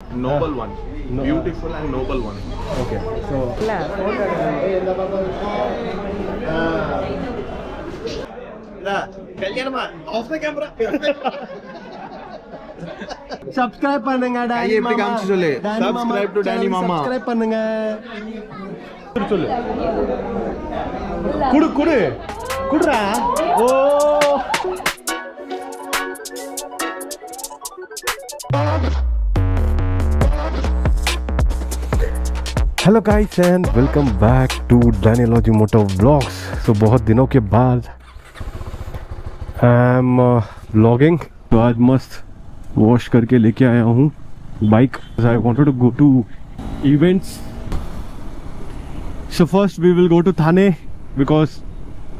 Noble one. Beautiful and noble one. Okay. So. Off the camera. Subscribe பண்ணுங்க daddy மாமா. Subscribe to Danny Mama. Subscribe பண்ணுங்க. சொல்லு. குடு. குடுறா. ஓ. Hello guys and welcome back to Daniel moto vlogs. So बहुत दिनों के बाद आई एम व्लॉगिंग। तो आज मस्त वॉश करके लेके आया हूँ bike. I wanted to go to events. So first we will go to Thane because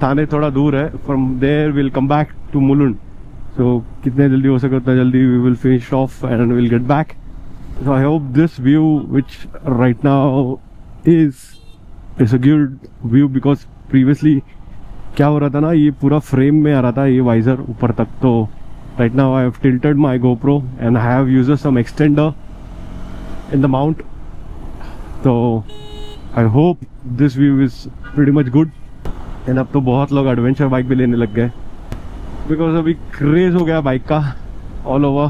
Thane थोड़ा दूर है। From there will come back to Mulund. So कितने जल्दी हो सके उतना जल्दी we will finish off and will get back. So I hope this view which right now is a good view because previously क्या हो रहा था ना, ये पूरा फ्रेम में आ रहा था ये वाइजर ऊपर तक। तो right now I have tilted my GoPro and I have used some extender in the mount. So I hope this view is pretty much good. And अब तो बहुत लोग एडवेंचर बाइक भी लेने लग गए because अभी क्रेज हो गया बाइक का all over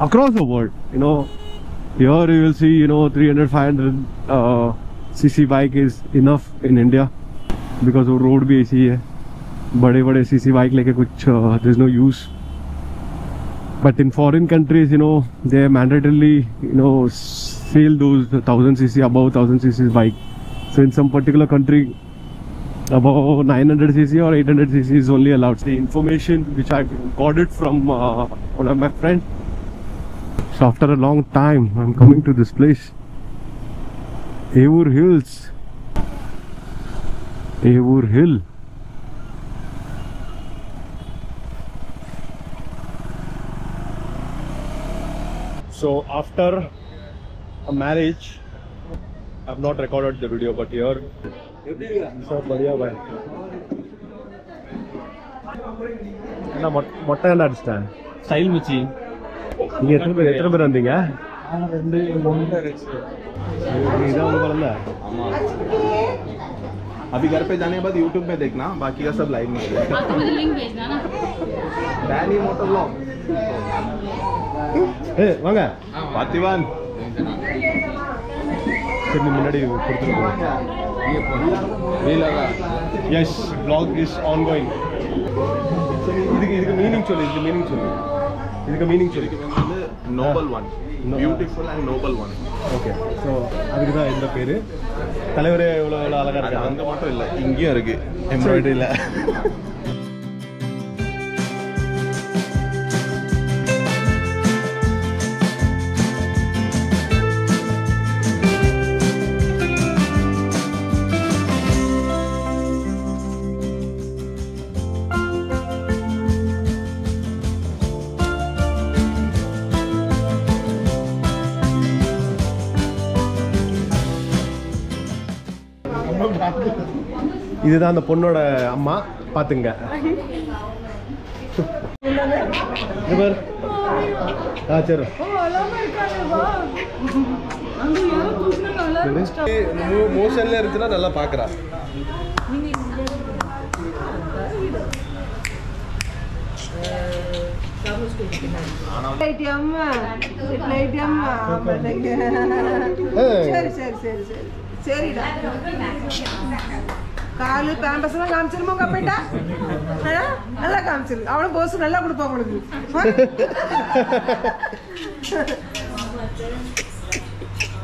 across the world. You know, here you will see 300-500 cc bike is enough in India because वो road भी ऐसी है। बड़े cc bike लेके कुछ there's no use. But in foreign countries, they mandatorily sell those 1000 cc above 1000 cc bike. So in some particular country above 900 cc or 800 cc is only allowed. The information which I got it from one of my friends. So after a long time I'm coming to this place, Avur Hills. Avur Hill. So after a marriage I've not recorded the video, but here so बढ़िया भाई ना मोटा ना understand style मची நீங்க எத்தனை பேர் வந்தீங்க? अभी घर पे जाने के बाद YouTube में देखना, बाकी का सब लाइव में लिंक भेजना ना। Danny Moto vlog. வாங்க पार्थिवन சரி முன்னாடி கொடுத்துருக்கோம்। Yes vlog is ongoing. இதுக்கு மீனிங் சொல்லு இதுக்கு மீனிங் சொல்லு வந்து noble one, beautiful and noble one. Okay. So அதுக்கு தான் இந்த பேர். தலைவரே எவ்வளோ அழகாக இருக்கு. அங்கே மட்டும் இல்லை, இங்கேயும் இருக்கு எம்ப்ராய்டரியில். இதுதான் அந்த பொண்ணோட அம்மா, பாத்துங்க. சரி மோஷன்ல இருந்துச்சுன்னா நல்லா பாக்குறா. காலு பேம்பஸ் எல்லாம் காமிச்சிருமா உங்க அப்பா? நல்லா காமிச்சிரு. அவனும் போஸ் நல்லா கொடுப்பா உங்களுக்கு.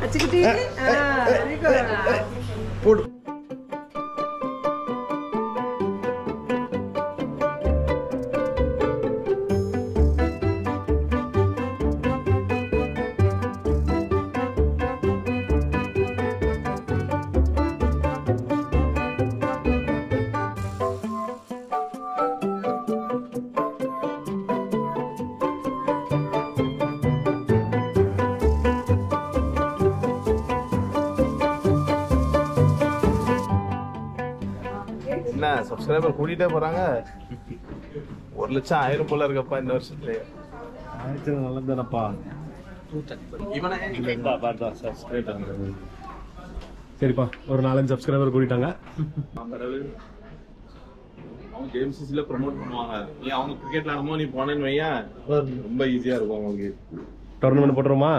அச்சுக்கிட்டி போடு. என்ன சப்ஸ்கிரைபர் கூட்டிகிட்டே போகிறாங்க. 1 லட்சம் ஆயிரம் போல இருக்கப்பா இந்த வருஷத்துல. ஆயிரத்தி நல்லதானப்பா. சரிப்பா ஒரு 4-5 சப்ஸ்கிரைபர் கூட்டிட்டாங்க. அவங்க கேம்ஸ்ல ப்ரோமோட் பண்ணுவாங்க. நீ அவங்க கிரிக்கெட் விளையாடும்போது நீ போனேன்னு வையா ரொம்ப ஈஸியா இருக்கும் அவங்களுக்கு. டோர்னமெண்ட் போட்டுருமா?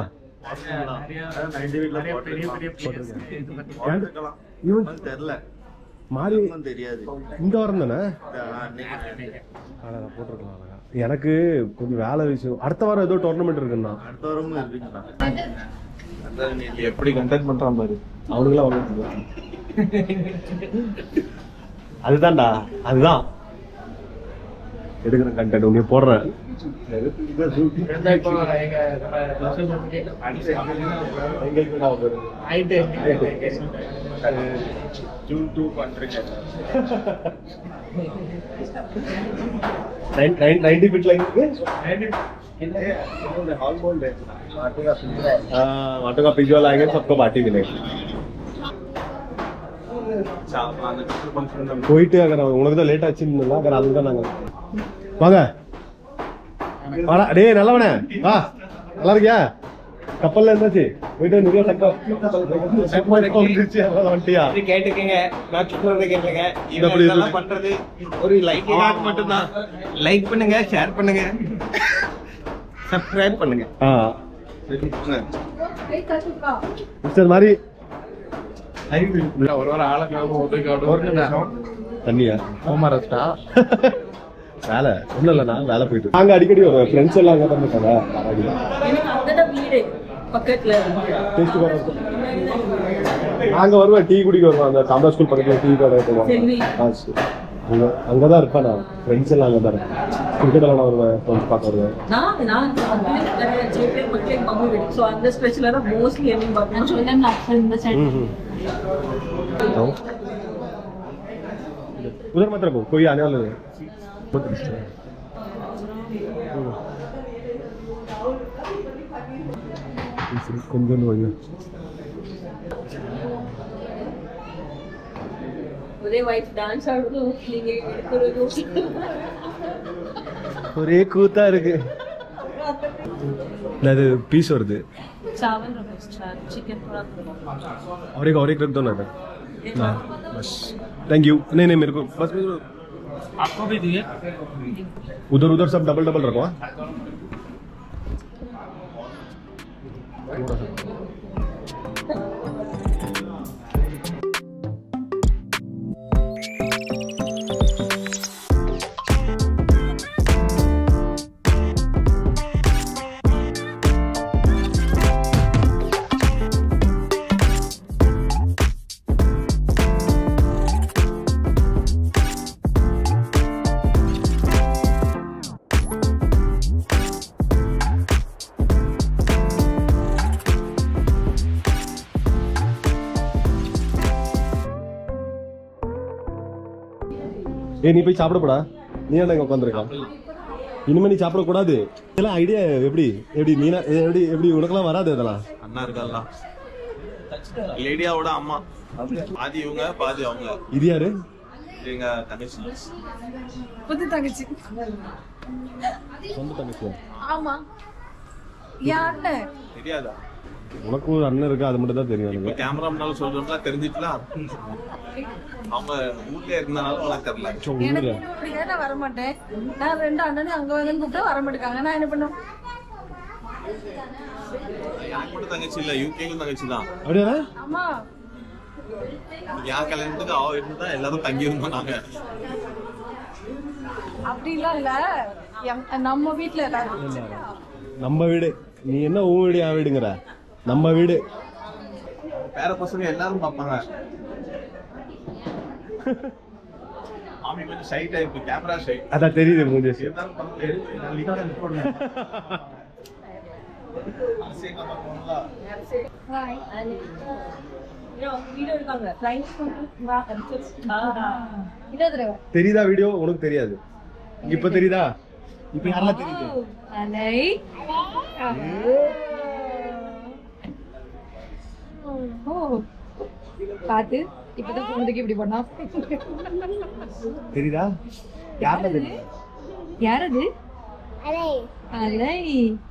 தெரியல மாறி தெரியாது. இந்த வாரம் தானே போட்டிருக்கலாம். எனக்கு கொஞ்சம் வேலை விஷயம். அடுத்த வாரம் ஏதோ டோர்னமெண்ட் இருக்குண்ணா. அடுத்த வாரமும் இருக்குண்ணா. எப்படி கண்டக்ட் பண்றான் பாரு. அவனுங்களாம் அதுதான்டா, அதுதான் எடுக்கிற கண்டென்ட் உன்னை போடுறேன். June 2 பண்றீங்க. 90 feet like वाटों का पिज्जा लाएंगे सबको पार्टी मिलेगी. போயிட்டு அங்க உனக்கு தான் லேட் ஆச்சுன்னு அங்க அதுதான் நாங்க வாங்க வாடா. டேய் நல்லவனே வா. நல்லா இருக்கியா? கப்பல்ல இருந்தாச்சு போயிட்டு நிறைய வந்துட்டியா? கேட்டுக்கங்க, நான் சொல்றதை கேளுங்க. இதெல்லாம் பண்றது ஒரு லைக்காக மட்டும்தான். லைக் பண்ணுங்க, ஷேர் பண்ணுங்க, சப்ஸ்கிரைப் பண்ணுங்க. மிஸ்டர் மாதிரி ஒரு வாரம் ஆளுங்க தண்ணியா வேலை ஒண்ணும் இல்லண்ணா, வேலை போயிட்டு நாங்க அடிக்கடி வருவோம். ஃப்ரெண்ட்ஸ் எல்லாம் அங்கே தான் இருக்காங்க. நாங்க வருவேன், டீ குடிக்க வருவோம். அந்த சாந்தா ஸ்கூல் பக்கத்துல டீ கடை அங்கதான் இருப்பேன். நான் ஃப்ரெண்ட்ஸ் எல்லாம் அங்கதான் இருக்கேன். கிரிக்கெட் எல்லாம் வருவேன், ஃப்ரெண்ட்ஸ் பார்க்க வருவேன். उधर मत रखो, कोई आने वाला नहीं. கொஞ்சம் ஒரே வைஃப் டான்ஸ் ஆடுறது நீங்க எடுக்கிறது ஒரே கூத்தா இருக்கு. அது पीस வருது. चावल रोस्टर चिकन थोड़ा और एक रख दो ना. हाँ बस थैंक यू. नहीं मेरे को बस आपको भी दिए. उधर सब डबल रखो. ஏ நீ போய் சாப்பிடப்படா. நீ என்ன இங்க உட்காந்துருக்கான்? இனிமே நீ சாப்பிடக்கூடாது. இதெல்லாம் ஐடியா எப்படி நீனா எப்படி உனக்கெல்லாம் வராது இதெல்லாம்? அண்ணா இருக்கா லேடியாவோட அம்மா. பாதி இவங்க பாதி அவங்க. இது யாரு? எங்க தங்கச்சி. புது தங்கச்சி. சொந்த தங்கச்சி. ஆமா. யார்ட்ட தெரியாதா? உனக்கு ஒரு அண்ணன் இருக்கு, அது மட்டும் தான் தெரியும் எனக்கு. கேமரா முன்னால சொல்றோம்ல தெரிஞ்சிட்டலாம். அவங்க ஊர்ல இருந்தாலும் உனக்கு தெரியல. எனக்கு அப்படியே நான் வர மாட்டேன். நான் 2 அண்ணனே அங்க வந்து கூப்பிட்டா வர மாட்டேங்காங்க. நான் என்ன பண்ணுவேன்? எனக்கு மட்டும் தங்கச்சி இல்ல, யூகேக்கும் தங்கச்சி தான். அப்படியா? ஆமா. என் கல்யாணத்துக்கு அவ இருந்தா எல்லாரும் தங்கி இருந்தோம் நாங்க. அப்படிலாம் இல்ல, நம்ம வீட்டுல எல்லாரும். நம்ம வீடு. நீ என்ன உன் வீடு என் வீடுங்கிற? நம்ம வீடு. பேர பசங்க எல்லாரும் பாப்பாங்க. மாமி கொஞ்சம் ஷை டைப், கேமரா ஷை. அதான் தெரியுது மூஞ்சி. தெரியுதா வீடியோ? உனக்கு தெரியாது. இப்ப தெரியுதா? இப்ப யாரெல்லாம் தெரியுது? பாத்து இப்பதான் பொண்ணுக்கு இப்படி பண்ணா தெரியுதா? யாரது? யாரது? அலை.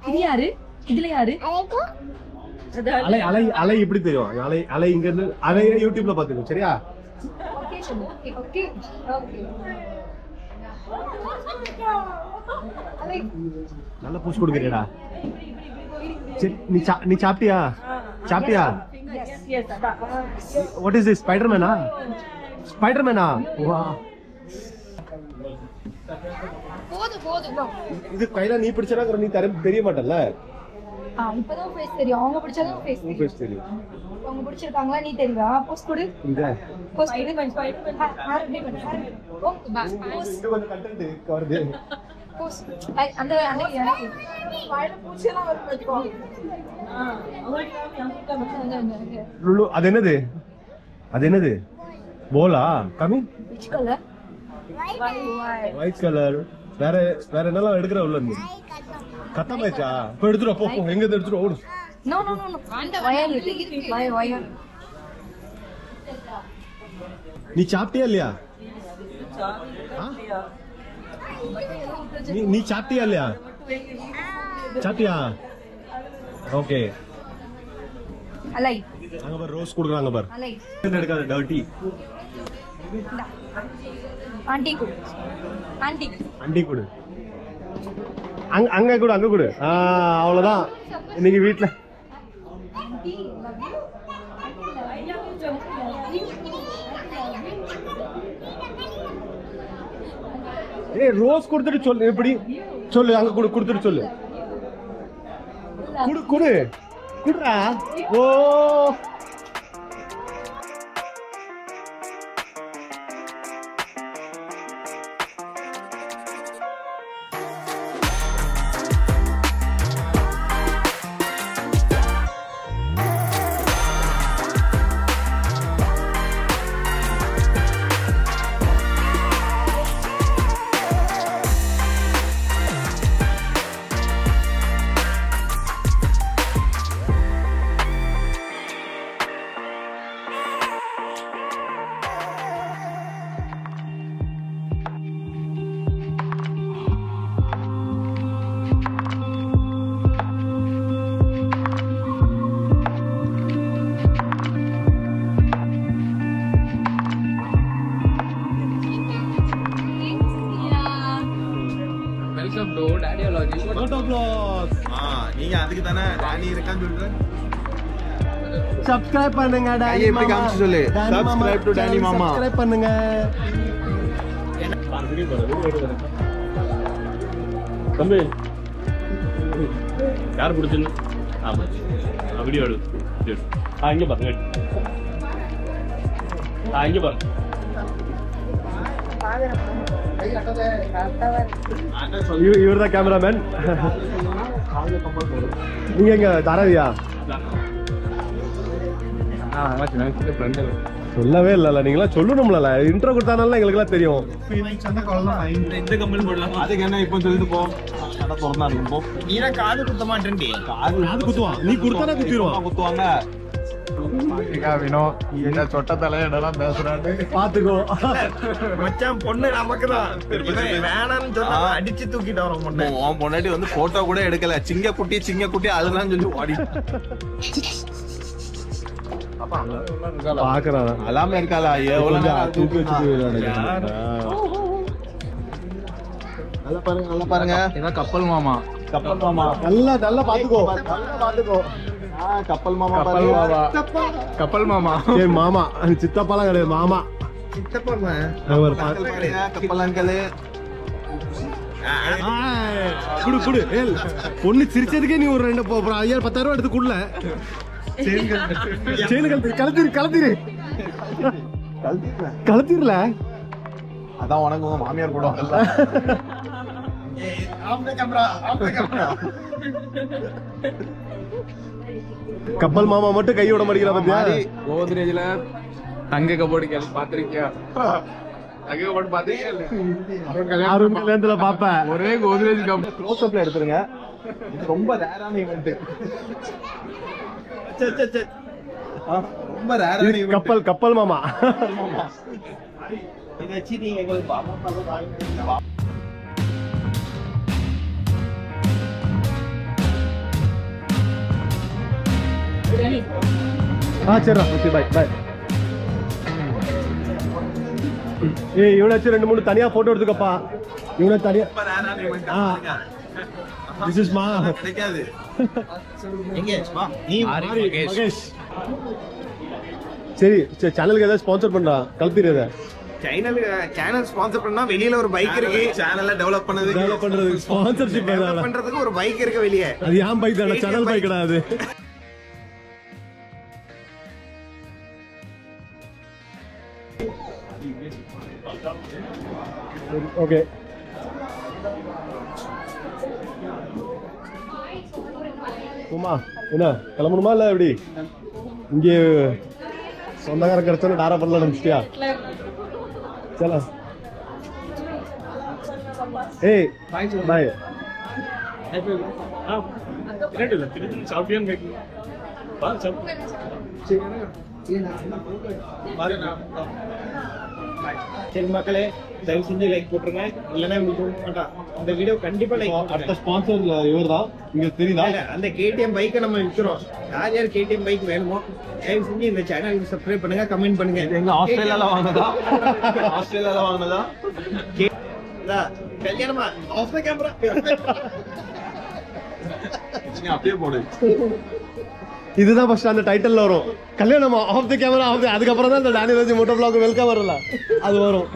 இது யாரு? இதுல யாரு அலை அலை அலை எப்படி தெரியும்? அலை அலை இங்க இருந்து அலைய யூடியூப்ல பாத்துக்கோ சரியா? ஓகே ஓகே ஓகே ஓகே அலை நல்ல பூஸ் கொடுக்கறேடா. சரி நீ சாப்பிட்டியா? சாப்பிட்டியா? Yes yes what is this? ஸ்பைடர்மேனா? ஸ்பைடர்மேனா? வா போதும் இது கையில நீ பிடிச்சனா நீ தெரிய மாட்டல்ல. இப்பதான் ஃபேஸ் தெரியும். அவங்க பிடிச்சாலும் ஃபேஸ் தெரியும். ஃபேஸ் தெரியும். அவங்க பிடிச்சிருக்காங்களா நீ தெரியுமா? போஸ்ட் கொடு. இங்க போஸ்ட் கொடு. ஹேர் ரெடி பண்ணு. ஓ போஸ்ட் இங்க வந்து கண்டென்ட் வருது. போஸ்ட் அந்த வாயில பூச்சிலாம் வர வெச்சுக்கோ. லுலு அது என்னது? அது என்னது? போலா கமி? which color? White colour. வேற என்னலாம் எடுக்கற உள்ள இருந்து? கட்டமாச்சா? போய் எடுத்துரு போ எங்க இருந்து எடுத்துரு ஓடு. No. Why? நீ சாப்பிட்டியா இல்லையா? நீ சாப்பிட்டியா இல்லையா? சாப்பிட்டியா? ஓகே. அலை அங்க பாரு ரோஸ் குடுக்குறாங்க பாரு. அலை எடுக்காத டர்ட்டி. ஆண்டி கொடு. ஆண்டி கொடு. அங்க கொடு. அவ்வளவுதான் இன்னைக்கு வீட்ல. ரோஸ் கொடுத்துட்டு சொல்லு. எப்படி சொல்லு? அங்க கொடுத்துட்டு சொல்லு. குடுறா. ஓ நீங்க அதுக்கு தானே டானி இருக்கான்னு சொல்றேன். சப்ஸ்கிரைப் பண்ணுங்க டானி எப்படி காமிச்சு சொல்லு. Subscribe to டானி மாமா. சப்ஸ்கிரைப் பண்ணுங்க. தம்பி யார் பிடிச்சிருந்து? ஆமா வீடியோ எடு. இங்க பாருங்க. இங்க பாருங்க. இவர்தான் கேமராமேன். நீங்க எங்க தாராவியா? சொல்லவே இல்ல. நீங்களா சொல்லணும்ல. இன்ட்ரோ கொடுத்தானால எங்களுக்கு எல்லாம் தெரியும். இந்த கம்பெனி போடலாம். அதுக்கு என்ன இப்போ சொல்லிட்டு போ. கடை திறந்தா இருக்கும் போ. நீனா காது குத்த மாட்டேன்டி. காது குத்துவான். நீ குடுத்தானே குத்துவாங்க. வினோ இந்த சொட்ட தலையடலாம் பேசுறாரு. பாத்துக்கோ மச்சான் பொண்ணு நமக்குதான். வேணான்னு சொன்னா அடிச்சு தூக்கிட்டு வரோம். பொண்ணு உன் பொண்டாட்டி வந்து போட்டோ கூட எடுக்கல. சிங்க குட்டி அதுதான் சொல்லி ஓடி பாக்குறான். அல்லாம இருக்காளா? எவ்வளவு நேரம் தூக்கி வச்சுட்டு நல்லா பாருங்க. இதான் கப்பல் மாமா. நல்லா பாத்துக்கோ. கப்பல் மாமா. கப்பல் மாமா. சரி மாமா. சித்தப்பாலாம் கிடையாது மாமா. கப்பல் அங்கல். குடு. பொண்ணு சிரிச்சதுக்கே நீ ஒரு 10,000 எடுத்து குடல. கலத்திரல. அதான் உனக்கு உங்க மாமியார் கூட கப்பல் மாமா மட்டும் கையோட மடிக்கிற பத்தியா? கோத்ரேஜ்ல தங்க கபோர்டு கேள்வி பாத்திருக்கியா? தங்க கபோர்டு பாத்திருக்கியா? அருண் கல்யாணத்துல பாப்பேன். ஒரே கோத்ரேஜ் கப் க்ளோஸ் அப்ல எடுத்துருங்க. இது ரொம்ப ரேரான ஈவென்ட். ரொம்ப ரேரான ஈவென்ட். கப்பல் மாமா. இத வச்சு நீங்க எங்களுக்கு பாப்பா சரிடா ஓகே பாய் பாய். ஏய் இவனாச்சும் 2-3 தனியா போட்டோ எடுத்துக்கப்பா. இவனை தனியா திஸ் இஸ் மா கிடைக்காது. மகேஷ். சரி சேனலுக்கு ஏதாவது ஸ்பான்சர் பண்றா கல்பிரத சேனல் ஸ்பான்சர் பண்ணா வெளியில ஒரு பைக் இருக்கு. சேனலை டெவலப் பண்றதுக்கு ஸ்பான்சர்ஷிப் பண்றதுக்கு ஒரு பைக் இருக்கு வெளியே. அது ஏன் பைக் தான சேனல் பைக் கிடையாது. ஓகே உமா என்ன கிளம்பணுமா இல்ல எப்படி? இங்கே சொந்தக்கார கிடைச்சோன்னு டாரா பண்ணல நினைச்சிட்டியா? சல ஏய் பாய். சரி மக்களே, தயவு செஞ்சு லைக் போட்டுருங்க, இல்லைன்னா உங்களுக்கு தோண மாட்டான். இந்த வீடியோ கண்டிப்பா லைக். அடுத்த ஸ்பான்சர் இவர் தான். இங்க தெரியுதா அந்த கேடிஎம் பைக்கை நம்ம விற்கிறோம். யார் யார் கேடிஎம் பைக் வேணுமோ தயவு செஞ்சு இந்த சேனலுக்கு சப்ஸ்கிரைப் பண்ணுங்க, கமெண்ட் பண்ணுங்க. எங்க ஆஸ்திரேலியால வாங்கினதா? ஆஸ்திரேலியால வாங்கினதா? கல்யாணமா ஆஃப் த கேமரா அப்படியே போடு. இதுதான் ஃபர்ஸ்ட் அந்த டைட்டில்ல வரும். கல்யாணமா off the camera off the. அதுக்கப்புறம் தான் இந்த டானியல் மோட்டோ வ்ளாக் வெல்கம் வரல அது வரும்.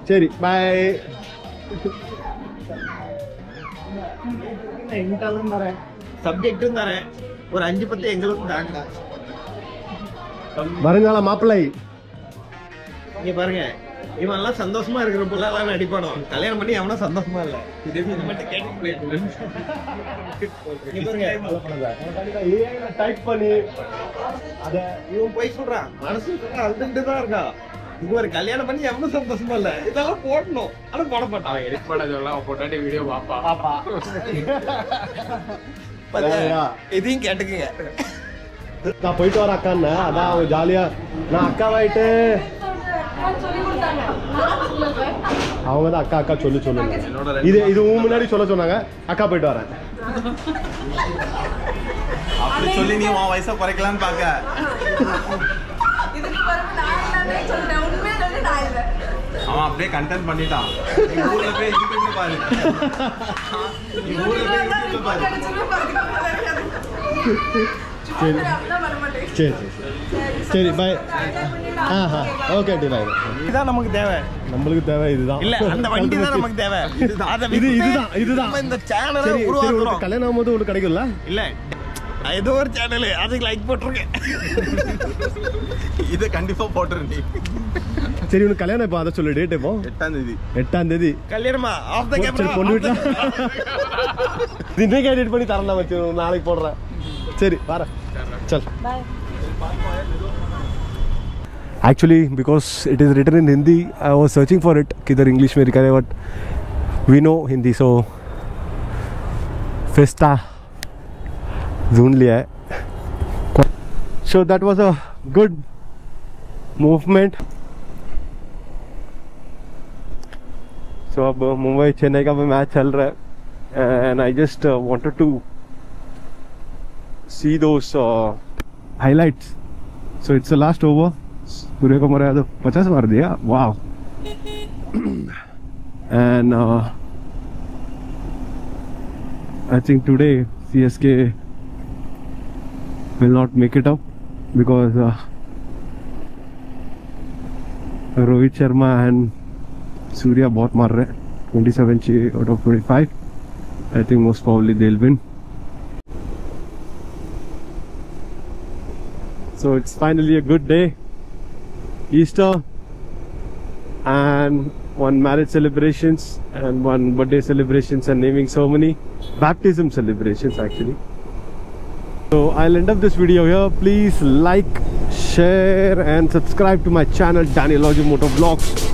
சரி பாய். எங்கிட்டாலும் தரேன், சப்ஜெக்டும் தரேன். ஒரு 5-10 எங்களுக்கும் தாங்க. வருங்கால மாப்பிள்ளை இங்க பாருங்க, இவன் எல்லாம் சந்தோஷமா இருக்கிற புள்ளலாம் நடிப்பானோ. கல்யாணம் பண்ணி அவனா சந்தோஷமா இல்ல. டைப் பண்ணி அத இவன் போய் சொல்றான், மனசு அழுதுட்டு தான் இருக்கா. இங்க ஒரு கல்யாணம் பண்ணி எவனும் சந்தோஷமா இல்ல. இதெல்லாம் போடணும், ஆனா போட மாட்டான். எடிட் பண்ண சொல்லலாம், போட்டாட்டி வீடியோ பாப்பா. இதையும் கேட்டுக்குங்க. நான் போயிட்டு வர அக்கான்னு அதான் அவங்க ஜாலியா நான் அக்காவாயிட்டு அவங்க தான் அக்கா அக்கா சொல்லு சொல்லுங்க. இது முன்னாடி சொல்ல சொன்னாங்க. அக்கா போயிட்டு வரேன் அப்படி சொல்லி நீ உன் வயசை குறைக்கலான்னு பாக்க. அவன் அப்படியே கண்டென்ட் பண்ணிட்டான். ஊர்ல போய் யூடியூப்ல பாரு. ஊர்ல போய் யூடியூப்ல பாரு. சரி சரி சரி பாய். Okay bye. இதுதான் நமக்கு தேவை. நம்மளுக்கு தேவை இதுதான். இல்ல அந்த வண்டி தான் நமக்கு தேவை. இதுதான் இந்த சேனலை உருவாக்குறோம். கல்யாணம் ஆகும்போது ஒன்று கிடைக்கும்ல. இல்ல ஏதோ ஒரு சேனல் அதுக்கு லைக் போட்டுருக்கேன். இதை கண்டிப்பா போட்டுரு நீ. சரி உனக்கு கல்யாணம் இப்போ அதை சொல்லு. டேட் இப்போ 8ஆம் தேதி கல்யாணமா ஆஃப் த கேமரா பொண்ணு வீட்டுல இன்னைக்கு எடிட் பண்ணி தரலாம் வச்சு நாளைக்கு போடுறேன். சரி வரேன். चल actually because it is written in Hindi I was searching for it किधर English में लिखा है but we know Hindi so Festa ढूंढ लिया है. So that was a good movement. So अब मुंबई चेन्नई का मैच चल रहा है and I just wanted to see those highlights. So it's the last over. Surya Kumar Yadav 50 मार दिया. Wow. And I think today CSK will not make it up because Rohit Sharma and Surya बहुत मार रहे हैं. 27 out of 25. I think most probably they'll win. So it's finally a good day. Easter and one marriage celebrations and one birthday celebrations and naming ceremony. Baptism celebrations actually. So I'll end up this video here. Please like, share and subscribe to my channel Daniel Motovlogs.